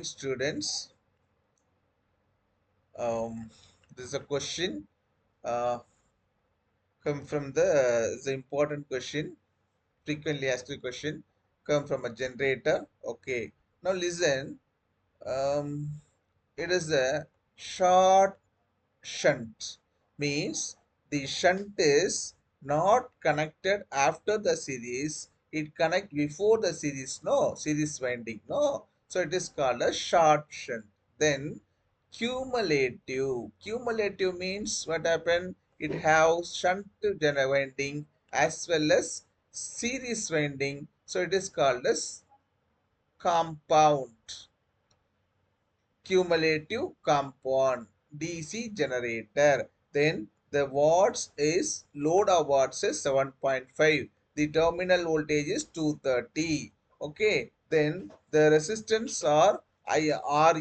Students, this is a question uh, come from the important question, frequently asked question, come from a generator. Okay, now listen. um, it is a short shunt, means the shunt is not connected after the series, it connect before the series, no series winding, no, so it is called a short shunt. Then cumulative means what happened, it has shunt winding as well as series winding, so it is called as compound, cumulative compound DC generator. Then the watts is load of watts is 7.5. The terminal voltage is 230. Okay. Then the resistance are RA.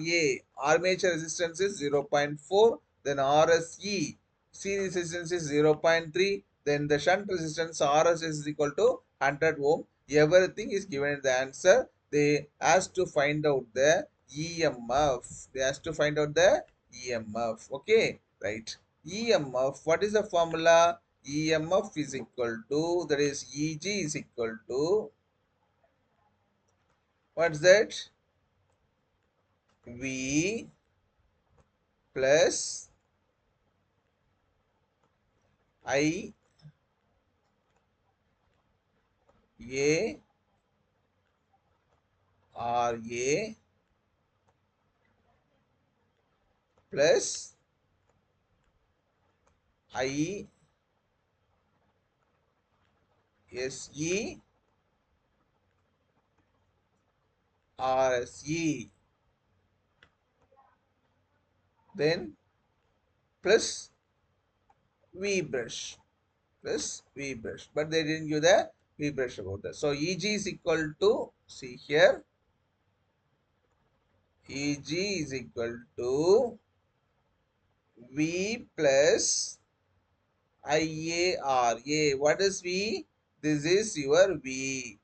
Armature resistance is 0.4. Then RSE. Series resistance is 0.3. Then the shunt resistance RS is equal to 100 ohm. Everything is given in the answer. They asked to find out the EMF. They asked to find out the EMF. Okay, right. EMF. What is the formula? EMF is equal to, that is EG is equal to, what's that? V plus I A R A plus I S E R S E, then plus V brush, plus V brush, but they didn't give the V brush about that. So EG is equal to, see here, EG is equal to V plus IARA. What is V? This is your V.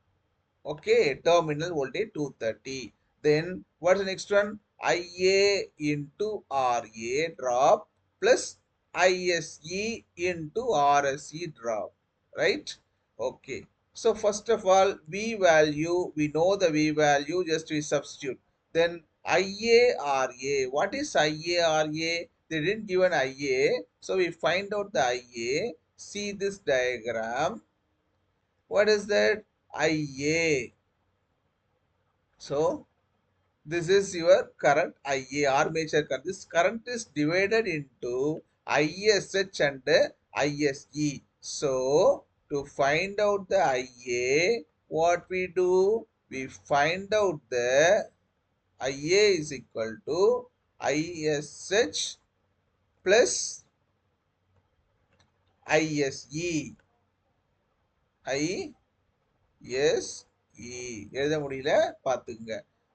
Okay, terminal voltage 230. Then what's the next one? IA into RA drop plus ISE into RSE drop. Right? Okay. So first of all, V value, we know the V value, just we substitute. Then IARA. What is IARA? They didn't give an IA. So we find out the IA. See this diagram. What is that? IA. So this is your current IA, armature current. This current is divided into ISH and ISE. So to find out the IA, what we do? We find out the IA is equal to ISH plus ISE. ISE எழுத முடியல பாத்துங்க.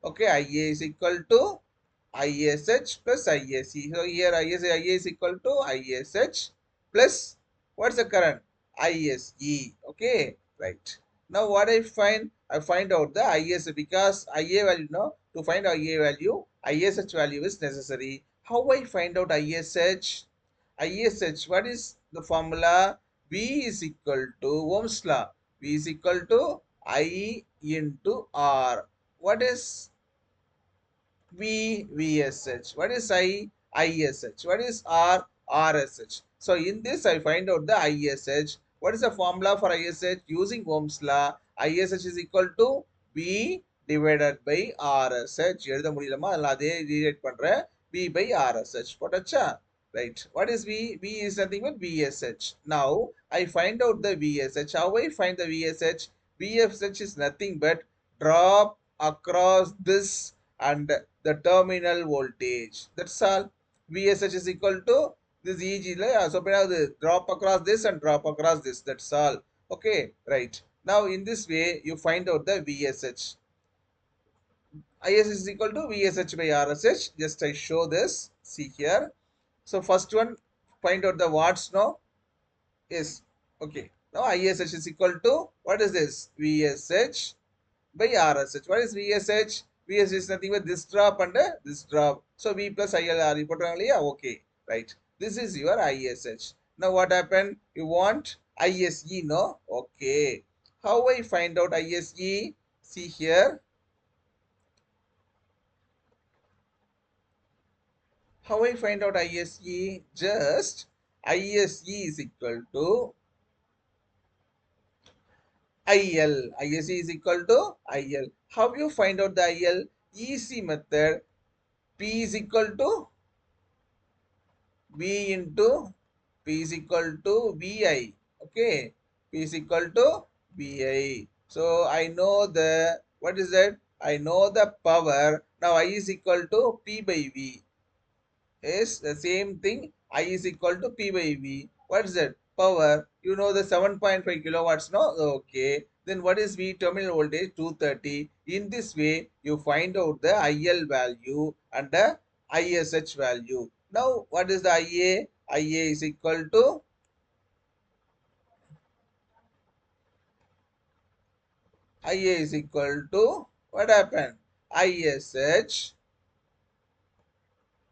Okay, IA is equal to ISH plus ISE. So here IA is equal to ISH plus, what's the current? ISE. Okay, right. Now what I find? I find out the IS, because IA value, no, to find IA value, ISH value is necessary. How I find out ISH? ISH, what is the formula? V is equal to Ohm's law. V is equal to I into R. What is V? VSH. What is I? ISH. What is R? RSH. So in this I find out the ISH. What is the formula for ISH? Using Ohm's law, ISH is equal to V divided by RSH. எழுத முடியலமா, அதனால அதே rewrite பண்றேன். V by RSH போட்டாச்சா? Right. What is V? V is nothing but VSH. Now I find out the VSH. How I find the VSH? VSH is nothing but drop across this and the terminal voltage. That's all. VSH is equal to this EG. So drop across this and drop across this. That's all. Okay, right. Now in this way you find out the VSH. IS is equal to VSH by RSH. Just I show this. See here. So first one, find out the watts now. Yes. Okay. Now ISH is equal to, what is this? VSH by RSH. What is VSH? VS is nothing but this drop and this drop. So V plus ILR. Okay, right. This is your ISH. Now what happened? You want ISE, no? Okay. How I find out ISE? See here. How I find out ISE? Just ISE is equal to IL. ISE is equal to IL. How you find out the IL? Easy method. P is equal to V into P is equal to VI. Okay. P is equal to VI. So I know the, what is that? I know the power. Now I is equal to P by V. Is the same thing. I is equal to P by V. What is that? Power. You know the 7.5 kilowatts, no? Okay. Then what is V? Terminal voltage 230. In this way, you find out the IL value and the ISH value. Now, what is the IA? IA is equal to IA is equal to what happened? ISH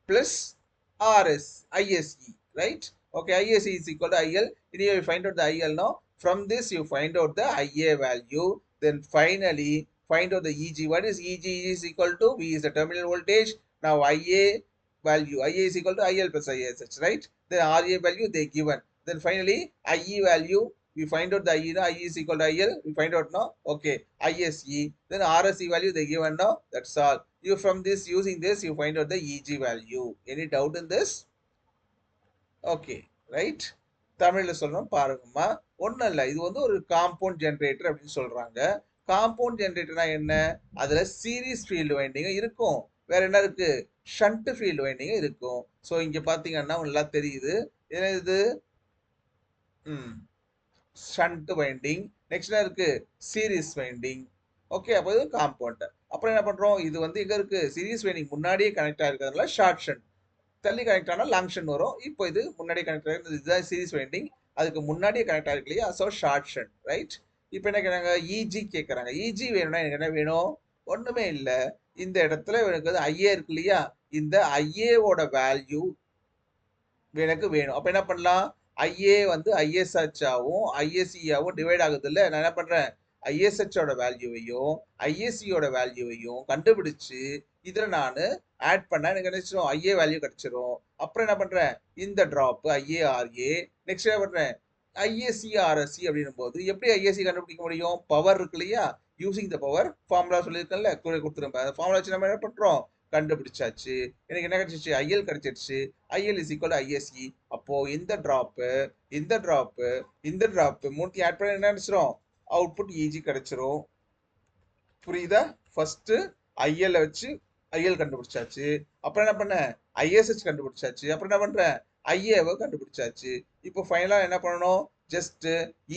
plus ISE, right? Okay, ISE is equal to IL. Here you find out the IL now. From this, you find out the IA value. Then finally, find out the EG. What is EG? EG is equal to V is the terminal voltage. Now, IA value. IA is equal to IL plus ISH, right? Then RA value they given. Then finally, IE value. We find out the IE now. IE is equal to IL. We find out now. Okay. ISE. Then RSE value they given now. That's all. You from this, using this, you find out the EG value. Any doubt in this? Okay, right? தமிழ்ல சொல்லணும் பாருங்கம்மா. ஒன்றும் இல்லை, இது வந்து ஒரு compound generator அப்படின்னு சொல்றாங்க. காம்பவுண்ட் ஜென்ரேட்டர்னா என்ன? அதுல சீரிஸ் ஃபீல்டு வைண்டிங் இருக்கும். வேற என்ன இருக்கு? ஷண்ட் ஃபீல்டு வைண்டிங் இருக்கும். ஸோ இங்க பாத்தீங்கன்னா நல்லா தெரியுது. என்ன இது? Shunt winding. நெக்ஸ்ட் என்ன இருக்கு? Series winding. ஓகே, அப்போ இது காம்பவுண்ட். அப்புறம் என்ன பண்றோம்? இது வந்து எங்க இருக்கு? சீரிஸ் வைண்டிங் முன்னாடியே கனெக்ட் ஆயிருக்கிறதுனால ஷார்ட் ஷண்ட். தள்ளி கனெக்ட் ஆனால் லாங் ஷண்ட் வரும். இப்போ இது முன்னாடியே கனெக்ட் ஆகிருக்கு. இதுதான் சீரிஸ் வைண்டிங். அதுக்கு முன்னாடியே கனெக்ட் ஆகிருக்கு இல்லையா? So short shunt, right? இப்போ என்ன கேட்குறாங்க? இஜி கேட்குறாங்க. இஜி வேணும்னா எனக்கு என்ன வேணும்? ஒன்றுமே இல்லை. இந்த இடத்துல எனக்கு வந்து ஐஏ இருக்கு இல்லையா? இந்த ஐஏவோட வேல்யூ எனக்கு வேணும். அப்போ என்ன பண்ணலாம்? ஐஏ வந்து ஐஎஸ்ஹெச் ஆகவும் ஐஎஸ்சியாகவும் டிவைட் ஆகுது இல்லை? நான் என்ன பண்ணுறேன்? ஐஎஸ்ஹெச்சோட வேல்யூவையும் ஐஎஸ்சியோட வேல்யூவையும் கண்டுபிடிச்சு இதில் நான் ஆட் பண்ண எனக்கு நினைச்சிடும் ஐஏ வேல்யூ கிடைச்சிரும். அப்புறம் என்ன பண்றேன்? இந்த டிராப் ஐஏஆர்ஏ. நெக்ஸ்ட் என்ன பண்றேன்? ஐஏசிஆர்எஸ்சி அப்படின்னும் போது எப்படி ஐஏசி கண்டுபிடிக்க முடியும்? பவர் இருக்கு இல்லையா? யூசிங் த பவர் ஃபார்முலா சொல்லியிருக்கேன்ல, கொடுத்துருப்பேன். அந்த ஃபார்முலா வச்சு நம்ம என்ன பண்றோம்? கண்டுபிடிச்சாச்சு. எனக்கு என்ன கிடைச்சிச்சு? ஐஎல் கிடைச்சிருச்சு. IL is equal ISE. அப்போ இந்த டிராப்பு இந்த டிராப்பு இந்த டிராப் மூணுத்தையும் ஆட் பண்ண என்ன நினைச்சிரும்? அவுட்புட் இஜி கிடைச்சிரும். புரியுதா? ஃபர்ஸ்ட் ஐஎல் வச்சு ஐஎல் கண்டுபிடிச்சாச்சு. அப்புறம் என்ன பண்ண? ஐஎஸ்ஹெச் கண்டுபிடிச்சாச்சு. அப்புறம் என்ன பண்றேன்? ஐஏவை கண்டுபிடிச்சாச்சு. இப்போ ஃபைனலா என்ன பண்ணணும்? ஜஸ்ட்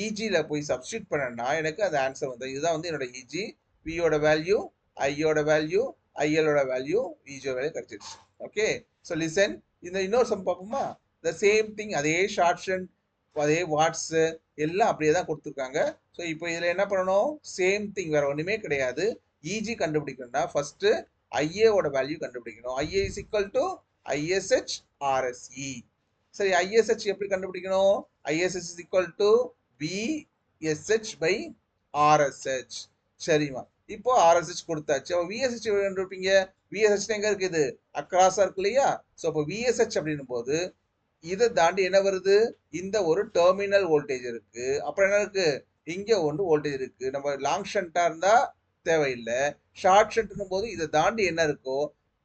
இஜில போய் சப்ஸ்டியூட் பண்ணனா எனக்கு அந்த ஆன்சர் வந்து இதுதான் வந்து என்னோட இஜி. வியோட வேல்யூ, ஐயோட வேல்யூ, ஐஎலோட வேல்யூ, இஜியோட வேல்யூ கிடைச்சிருச்சு. Okay, so listen. இந்த இன்னொரு சம் பார்ப்போமா? த சேம் திங், அதே ஷார்ட் ஷண்ட், அதே வாட்ஸ் எல்லாம் அப்படியே தான் கொடுத்துருக்காங்க. ஸோ இப்போ இதில் என்ன பண்ணணும்? சேம் திங், வேற ஒன்றுமே கிடையாது. இஜி கண்டுபிடிக்கணும்னா ஃபர்ஸ்ட் ஐஏவோட வேல்யூ கண்டுபிடிக்கணும். IA is equal to ISH RSE. சரி, ஐஎஸ்ஹெச் எப்படி கண்டுபிடிக்கணும்? ISH is equal to VSH by RSH. சரிமா, இப்போ ஆர்எஸ்ஹெச் கொடுத்தாச்சு. அப்போ விஎஸ்ஹெச் கண்டுபிடிப்பீங்க. விஎஸ்ஹெச் எங்க இருக்குது? அக்ராஸா இருக்கு இல்லையா? ஸோ அப்போ விஎஸ்ஹெச் அப்படின்னும் போது இதை தாண்டி என்ன வருது? இந்த ஒரு டெர்மினல் வோல்டேஜ் இருக்கு. அப்புறம் என்ன இருக்கு? இங்க ஒன்று வோல்டேஜ் இருக்கு. நம்ம லாங் ஷண்டா இருந்தா தேவையில்லை. ஷார்ட் ஷண்ட்னும் போது இதை தாண்டி என்ன இருக்கோ,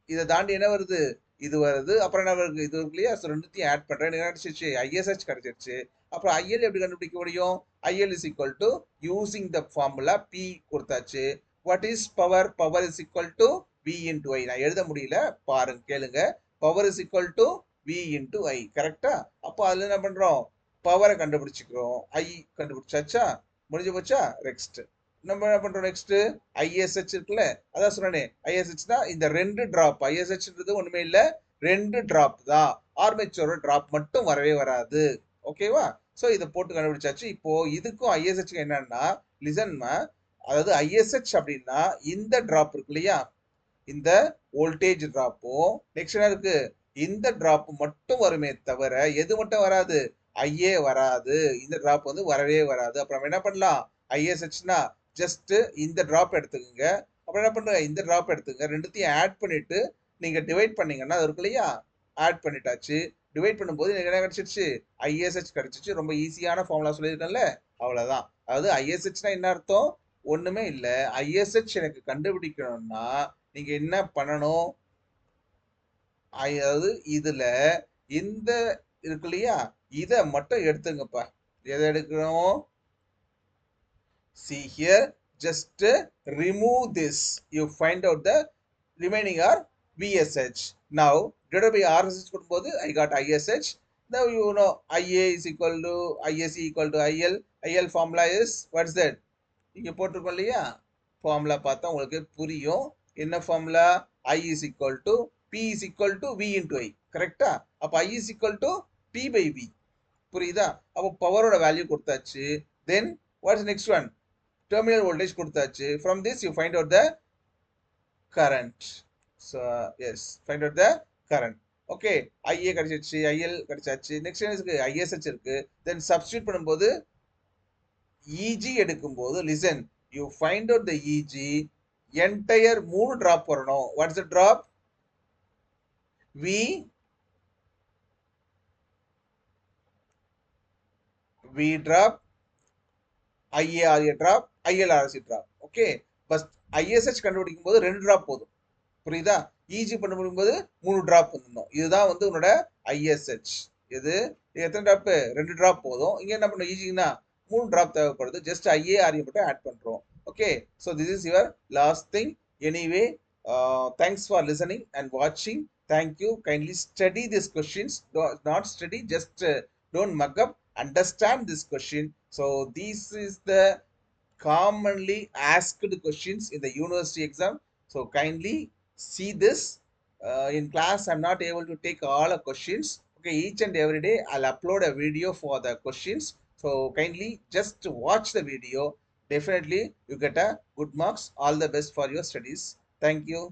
இதை தாண்டி என்ன வருது? இது வருது. அப்புறம் என்ன வருது? இது இருக்கு இல்லையா? ரெண்டுத்தையும் ஆட் பண்றேன். எனக்கு கிடைச்சிருச்சு, ஐஎஸ்ஹெச் கிடைச்சிருச்சு. அப்புறம் ஐஎல் எப்படி கண்டுபிடிக்க முடியும்? IL is equal to using the formula P கொடுத்தாச்சு. What is power? Power is equal to V into I. நான் எழுத முடியல, பாருங்க, கேளுங்க. Power is equal to V into I. கரெக்டா? அப்போ அதுல என்ன பண்றோம்? பவரை கண்டுபிடிச்சிக்கிறோம். ஐ கண்டுபிடிச்சாச்சா? முடிஞ்சு போச்சா? நெக்ஸ்ட் நம்ம என்ன பண்றோம்? நெக்ஸ்ட் ஐஎஸ்ஹெச் இருக்குல்ல, அதான் சொன்னேன். ஐஎஸ்ஹெச் தான் இந்த ரெண்டு டிராப். ஐஎஸ்ஹெச்ன்றது ஒண்ணுமே இல்ல, ரெண்டு டிராப் தான். ஆர்மேச்சரோட டிராப் மட்டும் வரவே வராது. ஓகேவா? சோ இதை போட்டு கண்டுபிடிச்சாச்சு. இப்போ இதுக்கும் ஐஎஸ்ஹெச் என்னன்னா, லிசன்மா, அதாவது ஐஎஸ்ஹெச் அப்படின்னா இந்த டிராப் இருக்கு இல்லையா? இந்த வோல்டேஜ் டிராப்பும் நெக்ஸ்ட் என்ன இருக்கு இந்த டிராப் மட்டும் வருமே தவிர எது மட்டும் வராது ஐஏ வராது. இந்த டிராப் வந்து வரவே வராது. அப்புறம் என்ன பண்ணலாம் ஐஎஸ்ஹெச்னா ஜஸ்ட் இந்த டிராப் எடுத்துக்கோங்க. அப்புறம் என்ன பண்ணுங்க இந்த டிராப் எடுத்துங்க ரெண்டுத்தையும் ஆட் பண்ணிட்டு நீங்க டிவைட் பண்ணீங்கன்னா அது இருக்கு இல்லையா ஆட் பண்ணிட்டாச்சு. டிவைட் பண்ணும்போது எனக்கு என்ன கிடைச்சிருச்சு ஐஎஸ்ஹெச் கிடைச்சிச்சு. ரொம்ப ஈஸியான ஃபார்முலா சொல்லியிருக்கேன்ல அவ்வளவுதான். அதாவது ஐஎஸ்ஹெச்னா என்ன அர்த்தம் ஒண்ணுமே இல்ல. ஐஎஸ்ஹெச் எனக்கு கண்டுபிடிக்கணும்னா நீங்க என்ன பண்ணணும் அதாவது இதுல இந்த இருக்கு இல்லையா இதை மட்டும் எடுத்துங்கப்பா. எதை எடுக்கணும் see here just remove this you find out the remaining are VSH. Now divided by RSH கொடுக்கும்போது I got ISH. Now you know IA is equal to ISC equal to IL. IL formula is what's that இங்க போட்டிருக்கோம் இல்லையா formula பார்த்தா உங்களுக்கு புரியும். என்ன formula I is equal to P is equal to V into I கரெக்டா. அப்ப I is equal to P by V புரியுதா. அப்போ பவரோட வேல்யூ கொடுத்தாச்சு. Then what's next one terminal voltage கொடுத்தாச்சு. From this you find out the current. So yes find out the current. Okay IA கிடைச்சிருச்சு IL கிடைச்சாச்சு. நெக்ஸ்ட் என்ன இருக்கு ஐஎஸ்ஹெச் இருக்கு. தென் சப்ஸ்டியூட் பண்ணும்போது இஜி எடுக்கும்போது listen you find out the EG entire 3 drop வரணும். What's the drop V drop IARA drop ILRC drop. Okay first ISH கண்டுபிடிக்கும் போது 2 டிராப் போதும் புரியுதா. இஜி பண்ண முடியும்போது 3 டிராப் வந்துடும். இதுதான் வந்து உன்னோட ஐஎஸ்ஹெச். இது எத்தனை டிராப் 2 டிராப் போதும். இங்க என்ன பண்ணும் இஜினா 3 டிராப் தேவைப்படுது. ஜஸ்ட் ஐஏஆர்ஏ மட்டும் ஆட் பண்றோம். Okay so this is your last thing. Anyway thanks for listening and வாட்சிங். Thank you. Kindly study these questions. Not study, just don't mug up. Understand this question. So this is the commonly asked questions in the university exam. So kindly see this. In class, I'm not able to take all the questions. Okay, each and every day I'll upload a video for the questions. So kindly just watch the video. Definitely you get a good marks. All the best for your studies. Thank you.